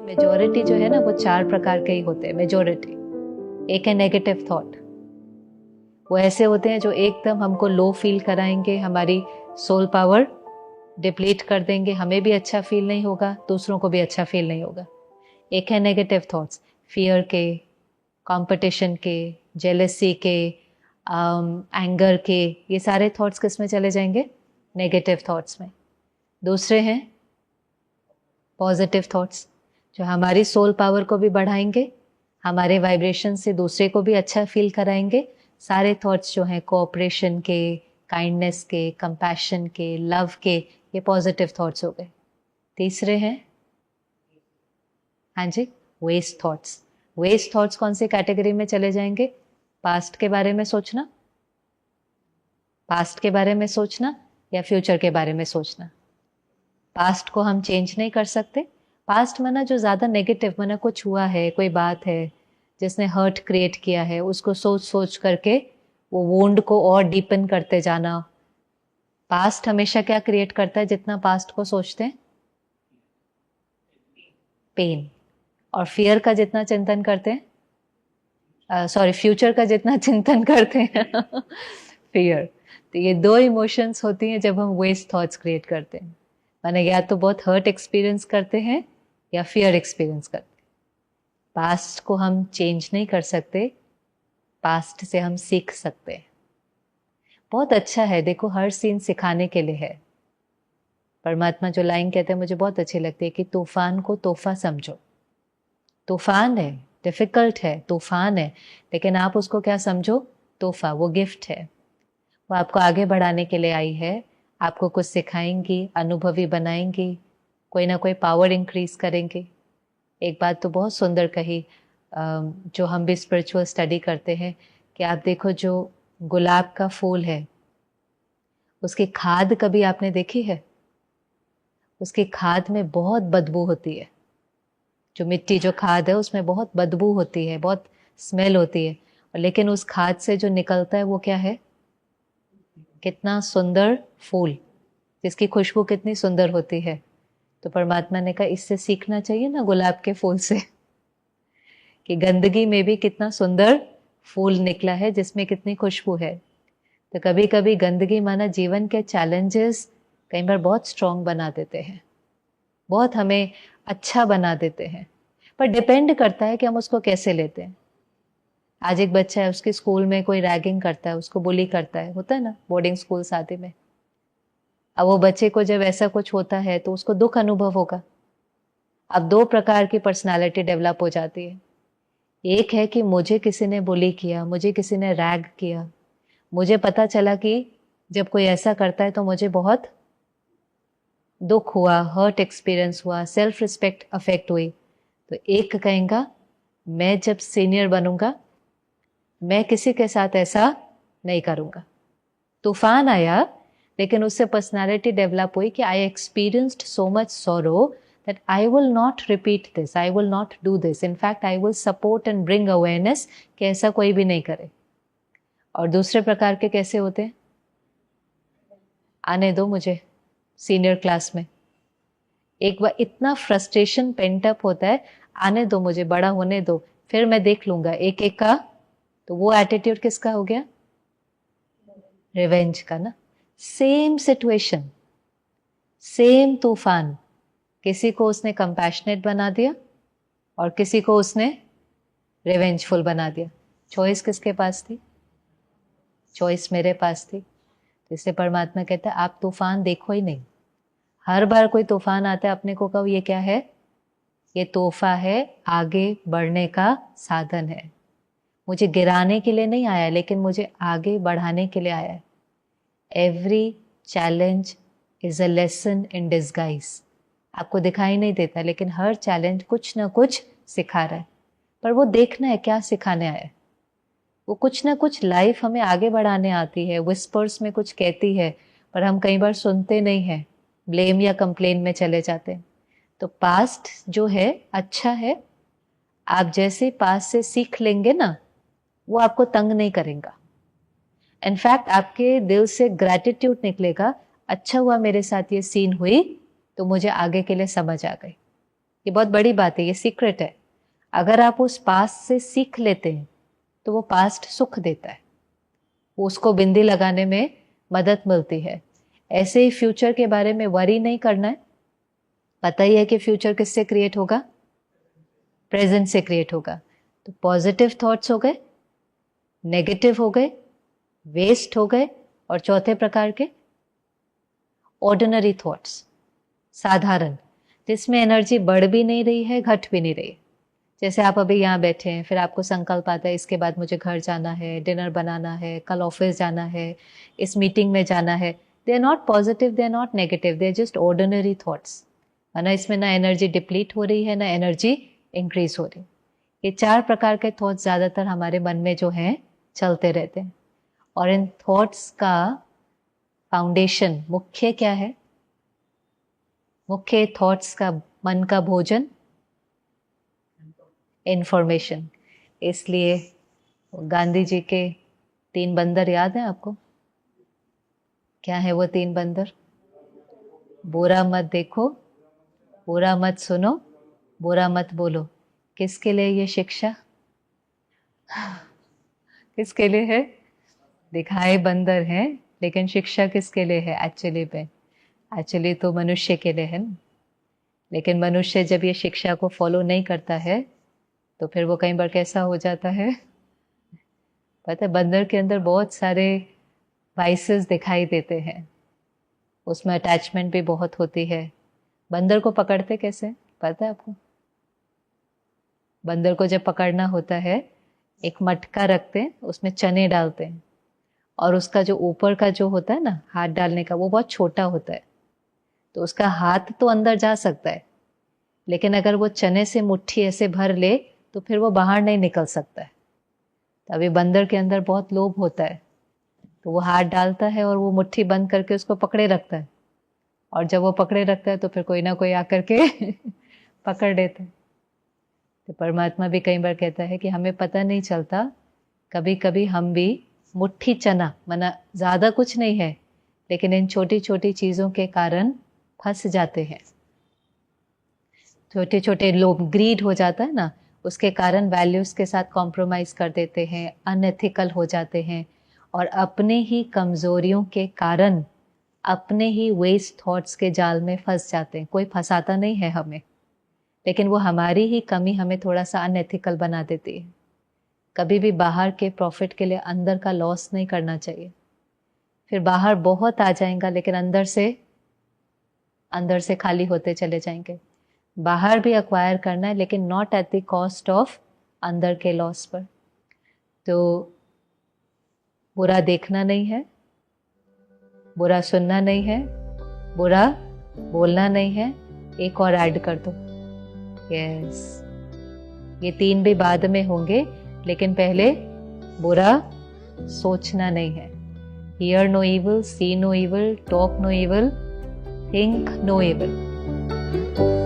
Majority जो है ना वो 4 प्रकार के ही होते हैं। मेजोरिटी एक है नेगेटिव थॉट। वो ऐसे होते हैं जो एकदम हमको लो फील कराएंगे, हमारी सोल पावर डिप्लीट कर देंगे, हमें भी अच्छा फील नहीं होगा, दूसरों को भी अच्छा फील नहीं होगा। एक है नेगेटिव थॉट्स, फियर के, कंपटीशन के, जेलसी के, एंगर के, ये सारे थॉट्स किस में चले जाएंगे? नेगेटिव थॉट्स में। दूसरे हैं पॉजिटिव थॉट्स, जो हमारी सोल पावर को भी बढ़ाएंगे, हमारे वाइब्रेशन से दूसरे को भी अच्छा फील कराएंगे। सारे थॉट्स जो हैं कोऑपरेशन के, काइंडनेस के, कंपैशन के, लव के, ये पॉजिटिव थॉट्स हो गए। तीसरे हैं, हाँ जी, वेस्ट थॉट्स। वेस्ट थॉट्स कौन सी कैटेगरी में चले जाएंगे? पास्ट के बारे में सोचना, पास्ट के बारे में सोचना या फ्यूचर के बारे में सोचना। पास्ट को हम चेंज नहीं कर सकते। पास्ट माना जो ज़्यादा नेगेटिव, माना कुछ हुआ है, कोई बात है जिसने हर्ट क्रिएट किया है, उसको सोच सोच करके वो वोंड को और डीपन करते जाना। पास्ट हमेशा क्या क्रिएट करता है? जितना पास्ट को सोचते हैं, पेन। और फियर का जितना चिंतन करते हैं, सॉरी, फ्यूचर का जितना चिंतन करते हैं फियर। तो ये दो इमोशंस होती हैं जब हम वेस्ट थॉट्स क्रिएट करते हैं। माने या तो बहुत हर्ट एक्सपीरियंस करते हैं या फियर एक्सपीरियंस करते हैं। पास्ट को हम चेंज नहीं कर सकते, पास्ट से हम सीख सकते हैं। बहुत अच्छा है, देखो हर सीन सिखाने के लिए है। परमात्मा जो लाइन कहते हैं मुझे बहुत अच्छी लगती है कि तूफान को तोहफा समझो। तूफान है, डिफिकल्ट है, तूफान है, लेकिन आप उसको क्या समझो? तोहफा, वो गिफ्ट है। वो आपको आगे बढ़ाने के लिए आई है, आपको कुछ सिखाएंगी, अनुभवी बनाएंगी, कोई ना कोई पावर इंक्रीज करेंगे। एक बात तो बहुत सुंदर कही, जो हम भी स्पिरिचुअल स्टडी करते हैं, कि आप देखो जो गुलाब का फूल है, उसकी खाद कभी आपने देखी है? उसकी खाद में बहुत बदबू होती है। जो मिट्टी, जो खाद है, उसमें बहुत बदबू होती है, बहुत स्मेल होती है, और लेकिन उस खाद से जो निकलता है वो क्या है? कितना सुंदर फूल, जिसकी खुशबू कितनी सुंदर होती है। तो परमात्मा ने कहा इससे सीखना चाहिए ना गुलाब के फूल से, कि गंदगी में भी कितना सुंदर फूल निकला है जिसमें कितनी खुशबू है। तो कभी कभी गंदगी माना जीवन के चैलेंजेस कई बार बहुत स्ट्रांग बना देते हैं, बहुत हमें अच्छा बना देते हैं, पर डिपेंड करता है कि हम उसको कैसे लेते हैं। आज एक बच्चा है, उसके स्कूल में कोई रैगिंग करता है, उसको बुली करता है, होता है ना बोर्डिंग स्कूल आदि में। अब वो बच्चे को जब ऐसा कुछ होता है तो उसको दुख अनुभव होगा। अब दो प्रकार की पर्सनालिटी डेवलप हो जाती है। एक है कि मुझे किसी ने बुली किया, मुझे किसी ने रैग किया, मुझे पता चला कि जब कोई ऐसा करता है तो मुझे बहुत दुख हुआ, हर्ट एक्सपीरियंस हुआ, सेल्फ रिस्पेक्ट अफेक्ट हुई। तो एक कहेगा मैं जब सीनियर बनूंगा मैं किसी के साथ ऐसा नहीं करूंगा। तूफान आया, लेकिन उससे पर्सनालिटी डेवलप हुई कि I experienced so much sorrow that I will not repeat this, I will not do this, in fact I will support and bring awareness कि ऐसा कोई भी नहीं करे। और दूसरे प्रकार के कैसे होते हैं? आने दो मुझे सीनियर क्लास में, एक बार इतना फ्रस्ट्रेशन पेंटअप होता है, आने दो मुझे, बड़ा होने दो, फिर मैं देख लूंगा एक एक का। तो वो एटीट्यूड किसका हो गया? रिवेंज का ना। सेम सिचुएशन, सेम तूफान, किसी को उसने कंपैशनेट बना दिया और किसी को उसने रिवेंजफुल बना दिया। चॉइस किसके पास थी? चॉइस मेरे पास थी। तो इसलिए परमात्मा कहता है आप तूफान देखो ही नहीं। हर बार कोई तूफान आता है, अपने को कहो ये क्या है? ये तोहफा है, आगे बढ़ने का साधन है। मुझे गिराने के लिए नहीं आया, लेकिन मुझे आगे बढ़ाने के लिए आया है। Every challenge is a lesson in disguise. आपको दिखाई नहीं देता, लेकिन हर चैलेंज कुछ ना कुछ सिखा रहा है। पर वो देखना है क्या सिखाने आया है। वो कुछ ना कुछ लाइफ हमें आगे बढ़ाने आती है, विस्पर्स में कुछ कहती है, पर हम कई बार सुनते नहीं हैं, ब्लेम या कंप्लेन में चले जाते हैं। तो पास्ट जो है अच्छा है, आप जैसे पास्ट से सीख लेंगे ना, वो आपको तंग नहीं करेगा। इनफैक्ट आपके दिल से ग्रैटिट्यूड निकलेगा, अच्छा हुआ मेरे साथ ये सीन हुई तो मुझे आगे के लिए समझ आ गई। ये बहुत बड़ी बात है, ये सीक्रेट है। अगर आप उस पास्ट से सीख लेते हैं तो वो पास्ट सुख देता है, उसको बिंदी लगाने में मदद मिलती है। ऐसे ही फ्यूचर के बारे में वरी नहीं करना है। पता ही है कि फ्यूचर किससे क्रिएट होगा, प्रेजेंट से क्रिएट होगा। तो पॉजिटिव थॉट्स हो गए, नेगेटिव हो गए, वेस्ट हो गए, और चौथे प्रकार के ऑर्डिनरी थॉट्स, साधारण, जिसमें एनर्जी बढ़ भी नहीं रही है, घट भी नहीं रही है। जैसे आप अभी यहाँ बैठे हैं, फिर आपको संकल्प आता है इसके बाद मुझे घर जाना है, डिनर बनाना है, कल ऑफिस जाना है, इस मीटिंग में जाना है। They are not positive, they are not negative, they are just ordinary thoughts. ना इसमें ना एनर्जी डिप्लीट हो रही है, ना एनर्जी इंक्रीज हो रही। ये 4 प्रकार के थॉट्स ज़्यादातर हमारे मन में जो हैं चलते रहते हैं। और इन थॉट्स का फाउंडेशन मुख्य क्या है? मुख्य थॉट्स का मन का भोजन इंफॉर्मेशन। इसलिए गांधी जी के 3 बंदर याद है आपको? क्या है वो 3 बंदर? बुरा मत देखो, बुरा मत सुनो, बुरा मत बोलो। किसके लिए ये शिक्षा? किसके लिए है? दिखाए बंदर हैं, लेकिन शिक्षा किसके लिए है एक्चुअली पे? एक्चुअली तो मनुष्य के लिए है ना। लेकिन मनुष्य जब ये शिक्षा को फॉलो नहीं करता है तो फिर वो कई बार कैसा हो जाता है पता है? बंदर के अंदर बहुत सारे वाइसेस दिखाई देते हैं, उसमें अटैचमेंट भी बहुत होती है। बंदर को पकड़ते कैसे पता है आपको? बंदर को जब पकड़ना होता है, एक मटका रखते हैं, उसमें चने डालते हैं, और उसका जो ऊपर का जो होता है ना हाथ डालने का, वो बहुत छोटा होता है। तो उसका हाथ तो अंदर जा सकता है, लेकिन अगर वो चने से मुट्ठी ऐसे भर ले तो फिर वो बाहर नहीं निकल सकता है। तभी बंदर के अंदर बहुत लोभ होता है, तो वो हाथ डालता है और वो मुट्ठी बंद करके उसको पकड़े रखता है। और जब वो पकड़े रखता है तो फिर कोई ना कोई आकर के पकड़ लेता है। तो परमात्मा भी कई बार कहता है कि हमें पता नहीं चलता, कभी कभी हम भी मुट्ठी चना, माना ज़्यादा कुछ नहीं है, लेकिन इन छोटी छोटी चीज़ों के कारण फंस जाते हैं। छोटे छोटे लोभ, ग्रीड हो जाता है ना, उसके कारण वैल्यूज़ के साथ कॉम्प्रोमाइज़ कर देते हैं, अनएथिकल हो जाते हैं, और अपने ही कमज़ोरियों के कारण अपने ही वेस्ट थॉट्स के जाल में फंस जाते हैं। कोई फंसाता नहीं है हमें, लेकिन वो हमारी ही कमी हमें थोड़ा सा अनएथिकल बना देती है। कभी भी बाहर के प्रॉफिट के लिए अंदर का लॉस नहीं करना चाहिए। फिर बाहर बहुत आ जाएगा, लेकिन अंदर से खाली होते चले जाएंगे। बाहर भी अक्वायर करना है, लेकिन not at the cost of अंदर के लॉस पर। तो बुरा देखना नहीं है, बुरा सुनना नहीं है, बुरा बोलना नहीं है। एक और ऐड कर दो, यस, ये 3 भी बाद में होंगे, लेकिन पहले बुरा सोचना नहीं है। Hear no evil, see no evil, talk no evil, think no evil.